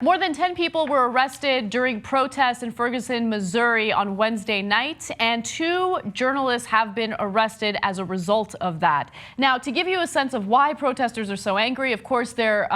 More than 10 people were arrested during protests in Ferguson, Missouri on Wednesday night, and 2 journalists have been arrested as a result of that. Now, to give you a sense of why protesters are so angry, of course, they're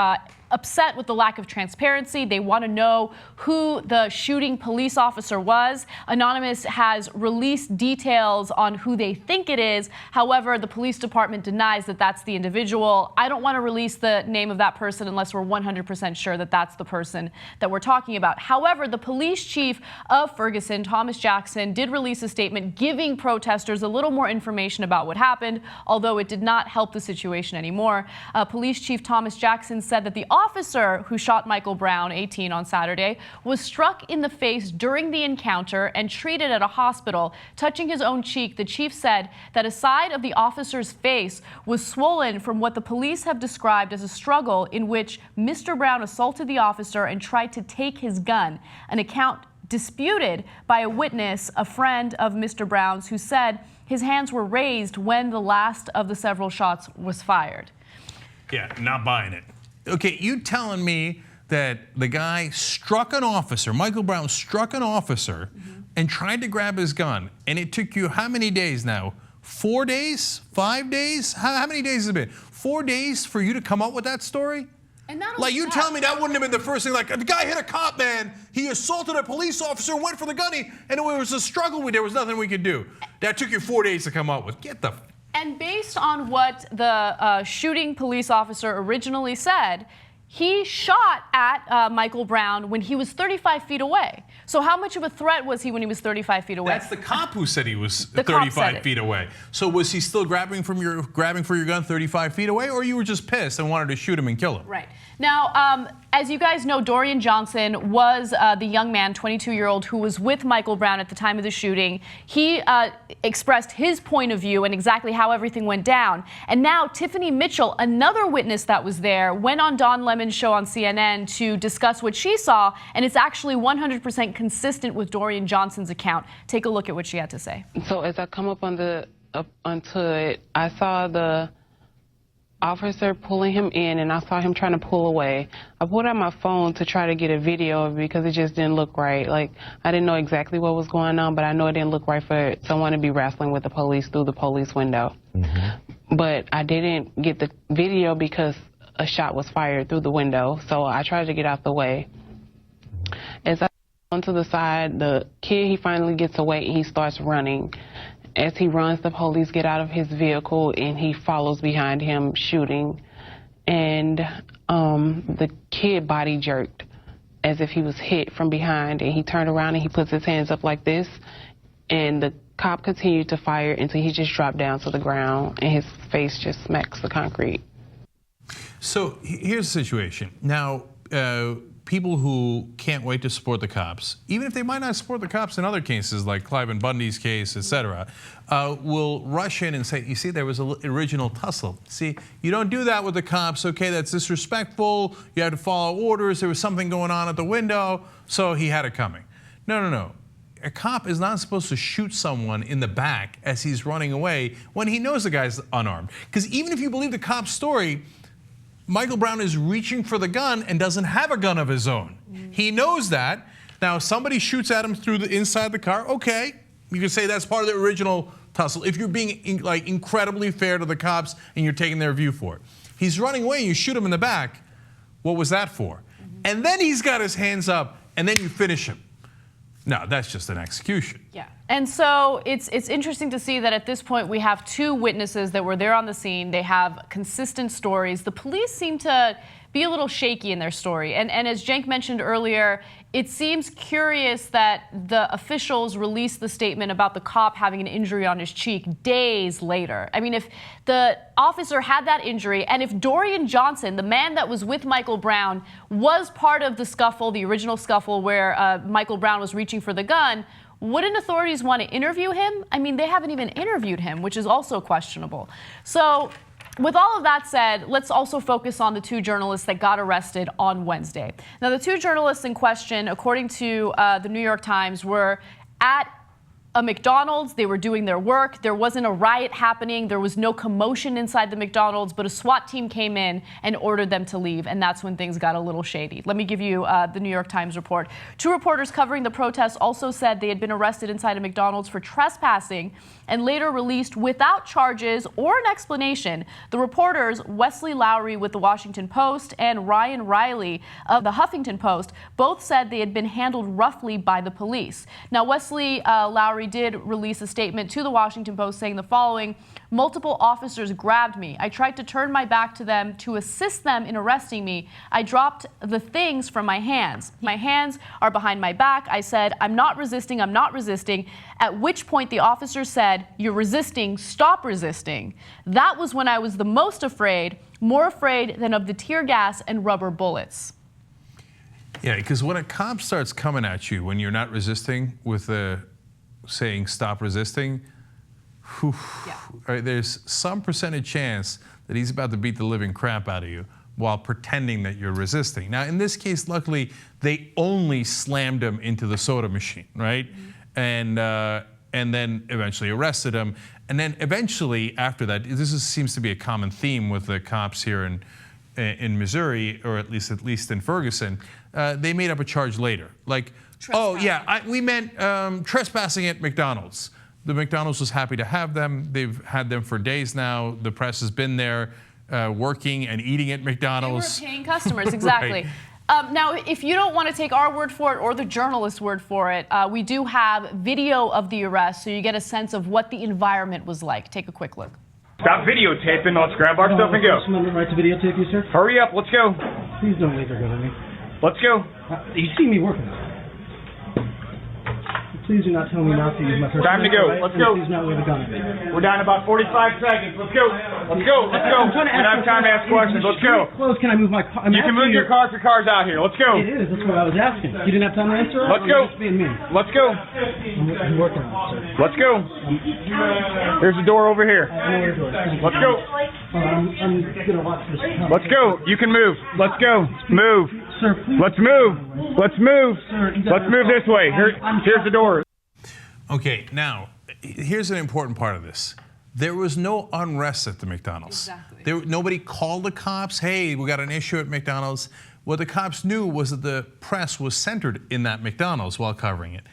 upset with the lack of transparency. They want to know who the shooting police officer was. Anonymous has released details on who they think it is. However, the police department denies that that's the individual. I don't want to release the name of that person unless we're 100% sure that that's the person that we're talking about. However, the police chief of Ferguson, Thomas Jackson, did release a statement giving protesters a little more information about what happened, although it did not help the situation anymore. Police Chief Thomas Jackson said that the officer who shot Michael Brown, 18, on Saturday, was struck in the face during the encounter and treated at a hospital. Touching his own cheek, the chief said that a side of the officer's face was swollen from what the police have described as a struggle in which Mr. Brown assaulted the officer and tried to take his gun, an account disputed by a witness, a friend of Mr. Brown's, who said his hands were raised when the last of the several shots was fired. Yeah, not buying it. Okay, you telling me that the guy struck an officer, Michael Brown struck an officer and tried to grab his gun, and it took you how many days now? 4 days? 5 days? How many days has it been? 4 days for you to come up with that story? And not like, you tell me that wouldn't have been the first thing. Like, the guy hit a cop, man. He assaulted a police officer and went for the gun, and it was a struggle. There was nothing we could do. That took you 4 days to come up with. Get the... And based on what the shooting police officer originally said, he shot at Michael Brown when he was 35 feet away. So how much of a threat was he when he was 35 feet away? That's the cop who said he was 35 feet away. So was he still grabbing for your gun 35 feet away, or you were just pissed and wanted to shoot him and kill him? Right. Now, as you guys know, Dorian Johnson was the young man, 22-year-old, who was with Michael Brown at the time of the shooting. He expressed his point of view and exactly how everything went down. And now Tiffany Mitchell, another witness that was there, went on Don Lemon's show on CNN to discuss what she saw, and it's actually 100% consistent with Dorian Johnson's account. Take a look at what she had to say. So as I come up onto it, I saw the officer pulling him in, and I saw him trying to pull away. I pulled out my phone to try to get a video because it just didn't look right. Like, I didn't know exactly what was going on, but I know it didn't look right for someone to be wrestling with the police through the police window. But I didn't get the video because a shot was fired through the window, so I tried to get out the way. As I onto the side, the kid, he finally gets away and he starts running. As he runs, the police get out of his vehicle and he follows behind him, shooting. And the kid body jerked as if he was hit from behind, and he turned around and he puts his hands up like this, and the cop continued to fire until he just dropped down to the ground and his face just smacks the concrete. So here's the situation. Now, people who can't wait to support the cops, even if they might not support the cops in other cases like Cliven Bundy's case, etc., will rush in and say, you see, there was an original tussle. See, you don't do that with the cops. Okay, that's disrespectful. You have to follow orders. There was something going on at the window, so he had it coming. No. A cop is not supposed to shoot someone in the back as he's running away when he knows the guy's unarmed. Because even if you believe the cop's story, Michael Brown is reaching for the gun and doesn't have a gun of his own. He knows that. Now, somebody shoots at him through the inside of the car. Okay, you can say that's part of the original tussle if you're being incredibly fair to the cops and you're taking their view for it. He's running away and you shoot him in the back. What was that for? And then he's got his hands up and then you finish him. No, that's just an execution. Yeah. And so it's interesting to see that at this point we have 2 witnesses that were there on the scene. They have consistent stories. The police seem to be a little shaky in their story. And as Cenk mentioned earlier, it seems curious that the officials released the statement about the cop having an injury on his cheek days later. I mean, if the officer had that injury, and if Dorian Johnson, the man that was with Michael Brown, was part of the scuffle, the original scuffle where Michael Brown was reaching for the gun, wouldn't authorities want to interview him? I mean, they haven't even interviewed him, which is also questionable. So with all of that said, let's also focus on the 2 journalists that got arrested on Wednesday. Now, the 2 journalists in question, according to the New York Times, were at a McDonald's. They were doing their work. There wasn't a riot happening. There was no commotion inside the McDonald's, but a SWAT team came in and ordered them to leave, and that's when things got a little shady. Let me give you the New York Times report. 2 reporters covering the protests also said they had been arrested inside a McDonald's for trespassing and later released without charges or an explanation. The reporters, Wesley Lowery with the Washington Post and Ryan Riley of the Huffington Post, both said they had been handled roughly by the police. Now, Wesley Lowery did release a statement to the Washington Post saying the following: multiple officers grabbed me. I tried to turn my back to them to assist them in arresting me. I dropped the things from my hands. My hands are behind my back. I said, I'm not resisting, I'm not resisting. At which point the officer said, you're resisting, stop resisting. That was when I was the most afraid, more afraid than of the tear gas and rubber bullets. Yeah, because when a cop starts coming at you when you're not resisting with saying stop resisting, whew, right, there's some percentage chance that he's about to beat the living crap out of you while pretending that you're resisting. Now, in this case, luckily, they only slammed him into the soda machine, right? Mm-hmm. And then eventually arrested him. And then eventually, after that, seems to be a common theme with the cops here in Missouri, or at least in Ferguson. They made up a charge later, like, oh yeah, we meant trespassing at McDonald's. The McDonald's was happy to have them. They've had them for days now. The press has been there working and eating at McDonald's. They were paying customers, exactly. Right. Now, if you don't want to take our word for it or the journalist's word for it, we do have video of the arrest, so you get a sense of what the environment was like. Take a quick look. Stop videotaping. Let's grab our stuff and go. Someone right to videotape you, sir? Hurry up. Let's go. Please don't leave her with me. Let's go. You see me working. Please do not tell me not to use my personal Time to go. right, Let's go. Please not wave a gun at me. We're down to about 45 seconds. Let's go. Let's go. Let's go. We don't have time to ask questions. Let's go. Close. Can I move my car? You can move your car if your car's out here. Let's go. It is. That's what I was asking. You didn't have time to answer? Let's go. Just being mean. Let's go. I'm working on it, sir. Let's go. There's the door over here. I know where the door is. Let's go. I'm going to watch this. Let's go. You can move. Let's go. Move. Sir, please. Let's move. Let's move. Sir, Let's move this way. Here's the door. Okay, now, here's an important part of this. There was no unrest at the McDonald's. Exactly. Nobody called the cops, hey, we got an issue at McDonald's. What the cops knew was that the press was centered in that McDonald's while covering it.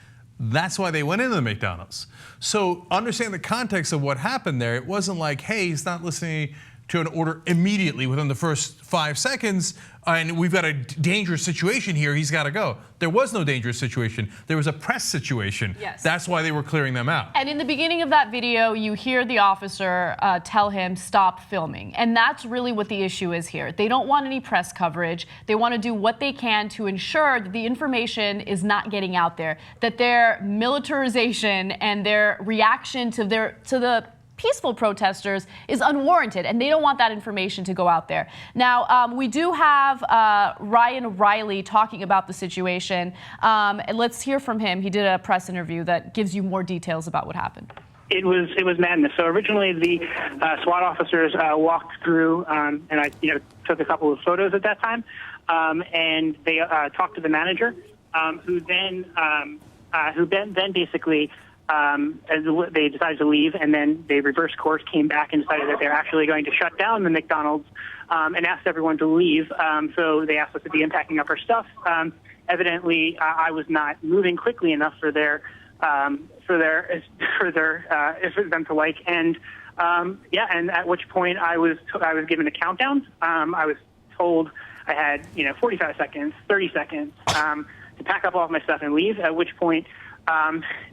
That's why they went into the McDonald's. So understand the context of what happened there. It wasn't like, hey, he's not listening to an order immediately within the first 5 seconds, and we've got a dangerous situation here, he's got to go. There was no dangerous situation. There was a press situation. Yes. That's why they were clearing them out. And in the beginning of that video, you hear the officer tell him, stop filming. And that's really what the issue is here. They don't want any press coverage. They want to do what they can to ensure that the information is not getting out there, that their militarization and their reaction to the peaceful protesters is unwarranted, and they don't want that information to go out there. Now, we do have Ryan Riley talking about the situation, and let's hear from him. He did a press interview that gives you more details about what happened. It was madness. So originally the SWAT officers walked through, and I took a couple of photos at that time, and they talked to the manager, who then basically. They decided to leave, and then they reversed course, came back, and decided that they're actually going to shut down the McDonald's, and asked everyone to leave. So they asked us to be unpacking up our stuff. Evidently, I was not moving quickly enough for them to like, and and at which point I was given a countdown. I was told I had 45 seconds, 30 seconds to pack up all of my stuff and leave. At which point.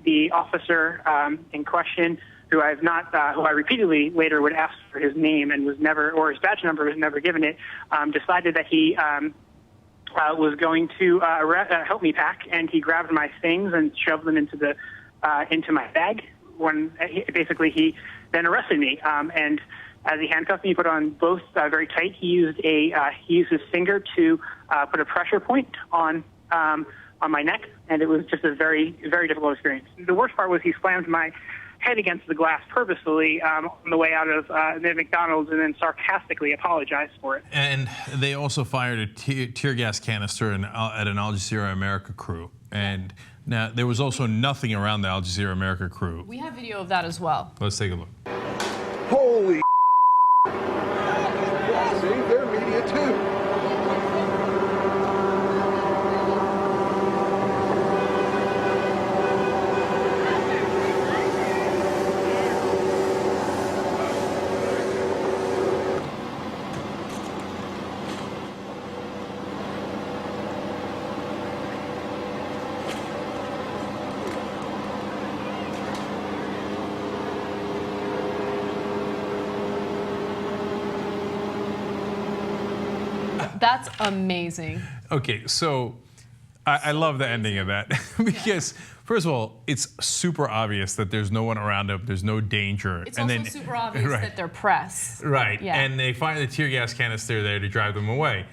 The officer in question, who I repeatedly later would ask for his name and was never, or his badge number was never given it, decided that he was going to help me pack, and he grabbed my things and shoved them into my bag. He then arrested me, and as he handcuffed me, he put on both very tight. He used his finger to put a pressure point on my neck, and it was just a very, very difficult experience. The worst part was he slammed my head against the glass purposefully on the way out of the McDonald's and then sarcastically apologized for it. And they also fired a tear gas canister at an Al Jazeera America crew. And now there was also nothing around the Al Jazeera America crew. We have video of that as well. Let's take a look. Holy yeah, see, they're media too. That's amazing. Okay, so I love the ending of that because, first of all, it's super obvious that there's no one around them, there's no danger. It's also super obvious that they're press. Right, Yeah. and they fire the tear gas canister there to drive them away.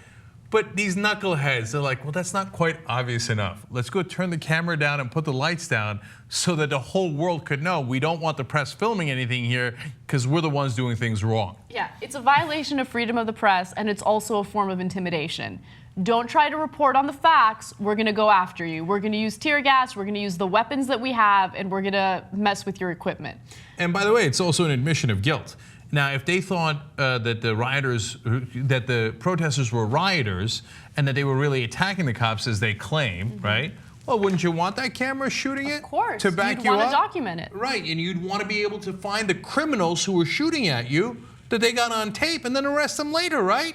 But these knuckleheads, they're like, well, that's not quite obvious enough. Let's go turn the camera down and put the lights down so that the whole world could know we don't want the press filming anything here because we're the ones doing things wrong. Yeah, it's a violation of freedom of the press, and it's also a form of intimidation. Don't try to report on the facts. We're going to go after you. We're going to use tear gas. We're going to use the weapons that we have, and we're going to mess with your equipment. And by the way, it's also an admission of guilt. Now, if they thought that the protesters were rioters and that they were really attacking the cops as they claim, right? Well, wouldn't you want that camera shooting it? Of course. To back You'd you up? want to document it. Right, and you'd want to be able to find the criminals who were shooting at you that they got on tape and then arrest them later, right?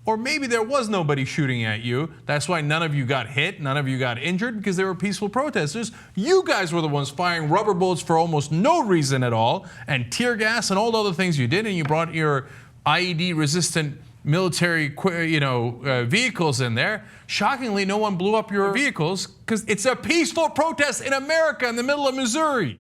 Or maybe there was nobody shooting at you. That's why none of you got hit, none of you got injured, because they were peaceful protesters. You guys were the ones firing rubber bullets for almost no reason at all, and tear gas and all the other things you did, and you brought your IED-resistant military, vehicles in there. Shockingly, no one blew up your vehicles, because it's a peaceful protest in America in the middle of Missouri.